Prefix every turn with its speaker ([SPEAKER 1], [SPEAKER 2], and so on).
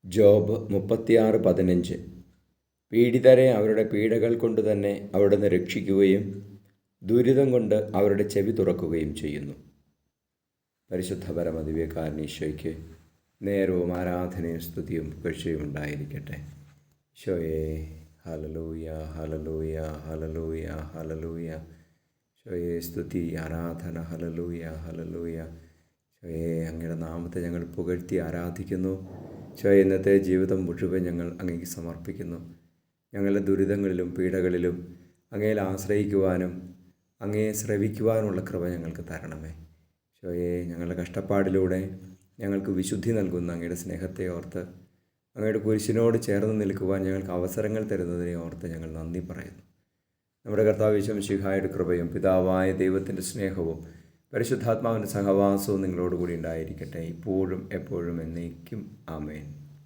[SPEAKER 1] Job 36:15. പീഡിതരെ അവരുടെ പീഡകൾ കൊണ്ട് തന്നെ അവിടുന്ന് രക്ഷിക്കുകയും ദുരിതം കൊണ്ട് അവരുടെ ചെവി തുറക്കുകയും ചെയ്യുന്നു. പരിശുദ്ധ പരമദിവ്യകാരുണ്യ നേരവും ആരാധനയും സ്തുതിയും പുകഴ്ചയും ഉണ്ടായിരിക്കട്ടെ. ഈശോയേ, ഹല്ലേലൂയ, ഹല്ലേലൂയ, ഹല്ലേലൂയ, ഹല്ലേലൂയ. ഈശോയേ, സ്തുതി, ആരാധന, ഹല്ലേലൂയ, ഹല്ലേലൂയ. ഈശോയേ, അങ്ങയുടെ നാമത്തെ ഞങ്ങൾ പുകഴ്ത്തി ആരാധിക്കുന്നു. ഈശോയെ, ഇന്നത്തെ ജീവിതം മുഴുവൻ ഞങ്ങൾ അങ്ങേക്ക് സമർപ്പിക്കുന്നു. ഞങ്ങളുടെ ദുരിതങ്ങളിലും പീഡകളിലും അങ്ങയിൽ ആശ്രയിക്കുവാനും അങ്ങയെ ശ്രവിക്കുവാനുമുള്ള കൃപ ഞങ്ങൾക്ക് തരണമേ. ഈശോയെ, ഞങ്ങളുടെ കഷ്ടപ്പാടിലൂടെ ഞങ്ങൾക്ക് വിശുദ്ധി നൽകുന്ന അങ്ങയുടെ സ്നേഹത്തെ ഓർത്ത്, അങ്ങയുടെ കുരിശിനോട് ചേർന്ന് നിൽക്കുവാൻ ഞങ്ങൾക്ക് അവസരങ്ങൾ തരുന്നതിനെ ഓർത്ത് ഞങ്ങൾ നന്ദി പറയുന്നു. നമ്മുടെ കർത്താവ് യേശു മിശിഹായുടെ കൃപയും പിതാവായ ദൈവത്തിൻ്റെ സ്നേഹവും പരിശുദ്ധാത്മാവിൻ്റെ സഹവാസവും നിങ്ങളോടുകൂടി ഉണ്ടായിരിക്കട്ടെ, ഇപ്പോഴും എപ്പോഴും എന്നേക്കും. ആമേൻ.